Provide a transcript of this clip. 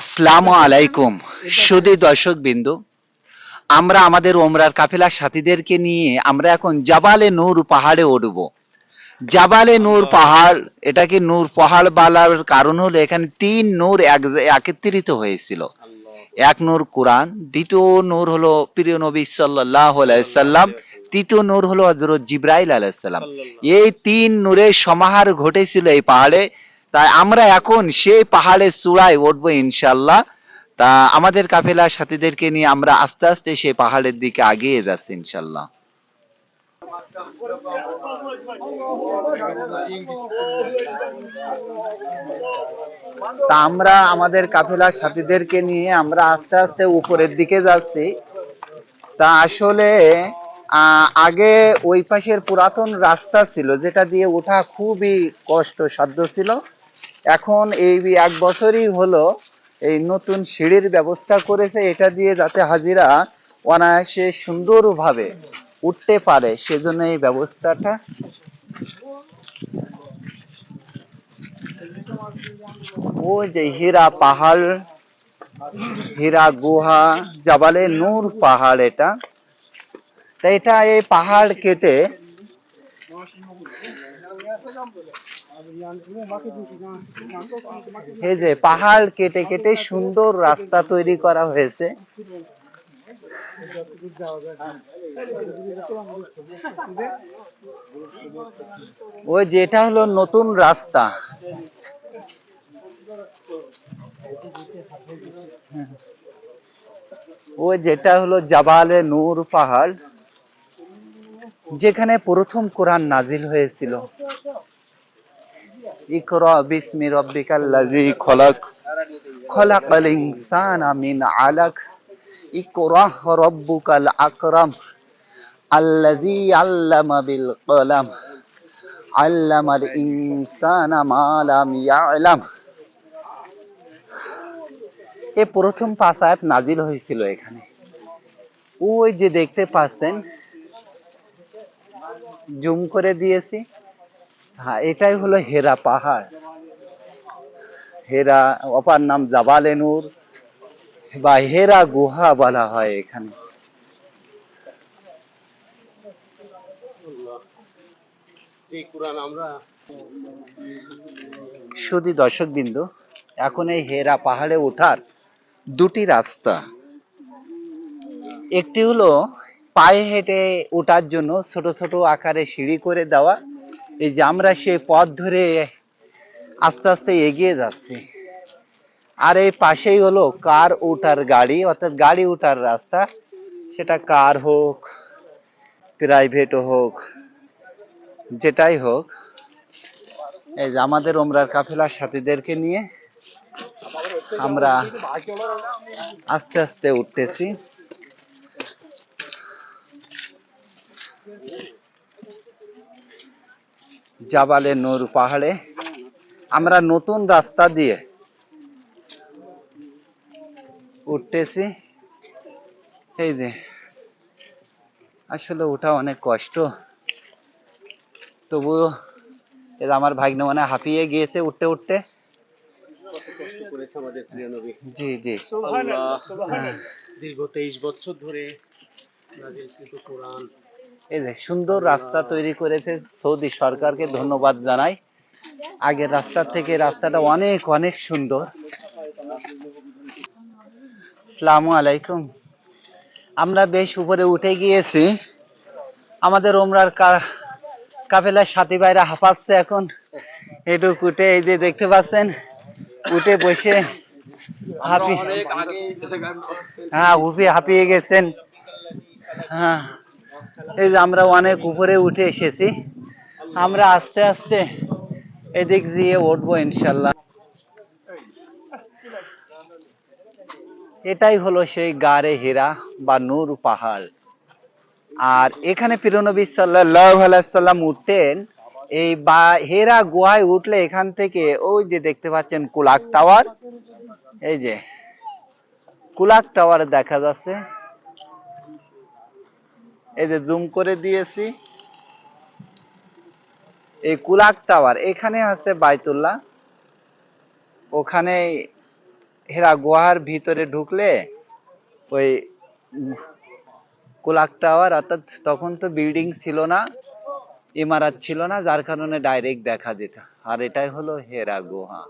আসসালামু আলাইকুম সুধী দর্শক বিন্দু, আমরা আমাদের ওমরার কাফেলার সাথীদেরকে নিয়ে আমরা এখন জাবালে নূর পাহাড়ে উঠব। জাবালে নূর পাহাড়, এটাকে নূর পাহাড় বলার কারণ হলো এখানে তিন নূর একত্রিত হয়েছিল। এক নূর কোরআন, দ্বিতীয় নূর হলো প্রিয় নবী সাল্লাল্লাহু আলাইহি সাল্লাম, তৃতীয় নূর হলো হযরত জিবরাইল আলাইহিস সালাম। এই তিন নূরের সমাহার ঘটেছিল এই পাহাড়ে। তাই আমরা এখন সেই পাহাড়ের চূড়ায় উঠবো ইনশাআল্লাহ। তা আমাদের কাফেলার সাথীদেরকে নিয়ে আমরা আস্তে আস্তে সেই পাহাড়ের দিকে এগিয়ে যাচ্ছি ইনশাআল্লাহ। তা আমরা আমাদের কাফেলার সাথীদেরকে নিয়ে আমরা আস্তে আস্তে উপরের দিকে যাচ্ছি। তা আসলে আগে ওই পাশের পুরাতন রাস্তা ছিল যেটা দিয়ে ওঠা খুবই কষ্টসাধ্য ছিল। এখন এই এক বছরই হলো এই নতুন সিঁড়ির ব্যবস্থা করেছে, এটা দিয়ে যাতে হাজিরা অনায়াসে সুন্দরভাবে উঠতে পারে সেজন্য এই ব্যবস্থাটা। ওই যে হীরা পাহাড়, হীরা গুহা, জাবালে নূর পাহাড় এটা। তাই এটা এই পাহাড় কেটে এই যে পাহাড় কেটে কেটে সুন্দর রাস্তা তৈরি করা হয়েছে। ওই যেটা হলো নতুন রাস্তা। ওই যেটা হলো জাবালে নূর পাহাড়, যেখানে প্রথম কোরআন নাজিল হয়েছিল। ইকরা বিসমি রাব্বিকাল্লাযী খলাক, খলাকাল ইনসানা মিন আলাক, ইকরা রাব্বুকাল আকরাম, আল্লাযী আল্লামা বিল কলাম, আল্লামাল ইনসানা মা লাম ইয়ালাম। এই প্রথম 5 আয়াত নাজিল হয়েছিল এখানে। ওই যে দেখতে পাচ্ছেন, জুম করে দিয়েছি। হ্যাঁ, এটাই হলো হেরা পাহাড়। হেরা, অপার নাম জাবালে নূর বা হেরা গুহা বলা হয় এখানে। শুধু দর্শক বিন্দু, এখন এই হেরা পাহাড়ে ওঠার দুটি রাস্তা। একটি হলো পায়ে হেঁটে ওঠার জন্য ছোট ছোট আকারে সিঁড়ি করে দেওয়া। এই যে আমরা সেই পথ ধরে আস্তে আস্তে এগিয়ে যাচ্ছি। আর এই পাশেই হলো কার ওঠার গাড়ি, অর্থাৎ গাড়ি ওঠার রাস্তা। সেটা কার হোক, প্রাইভেট হোক, যেটাই হোক। এই যে আমাদের ওমরার কাফেলার সাথীদেরকে নিয়ে আমরা আস্তে আস্তে উঠতেছি। জাবালে নূর পাহাড়ে আমরা নতুন রাস্তা দিয়ে উঠতেছি। এই যে আসলে ওঠা অনেক কষ্ট, তবুও আমার ভাগ্নে মানে হাঁপিয়ে গিয়েছে উঠতে উঠতে। কষ্ট করেছে আমাদের প্রিয় নবী। জি জি, দীর্ঘ 23 বছর ধরে নাজিলকৃত কোরআন। এই যে সুন্দর রাস্তা তৈরি করেছে, সৌদি সরকারকে ধন্যবাদ জানাই। আগের রাস্তা থেকে রাস্তাটা অনেক অনেক সুন্দর। আসসালামু আলাইকুম। আমরা বেশ উপরে উঠে গিয়েছি। আমাদের ওমরার কাফেলার সাথী ভাইরা হাঁপাচ্ছে এখন। একটু উঠে, এই যে দেখতে পাচ্ছেন, উঠে বসে হাঁপিয়ে গেছেন। হ্যাঁ, এই যে আমরা অনেক উপরে উঠে এসেছি। আমরা আস্তে আস্তে এদিক দিয়ে উঠবো ইনশাল্লাহ। এটাই হলো সেই গারে হীরা বা নূর পাহাড়। আর এখানে প্রিয় নবী সাল্লাল্লাহু আলাইহি সাল্লাম উঠতেন। এই বা হেরা গুহায় উঠলে এখান থেকে ওই যে দেখতে পাচ্ছেন কুলাক টাওয়ার, এই যে কুলাক টাওয়ার দেখা যাচ্ছে। এই যে জুম করে দিয়েছি, এই কুলাক টাওয়ার। এখানে আছে বাইতুল্লাহ, ওখানে হেরা গুহার ভিতরে ঢুকলে ওই কোলাক টাওয়ার, অর্থাৎ তখন তো বিল্ডিং ছিল না, ইমারত ছিল না, যার কারণে ডাইরেক্ট দেখা যেত। আর এটাই হলো হেরা গুহা।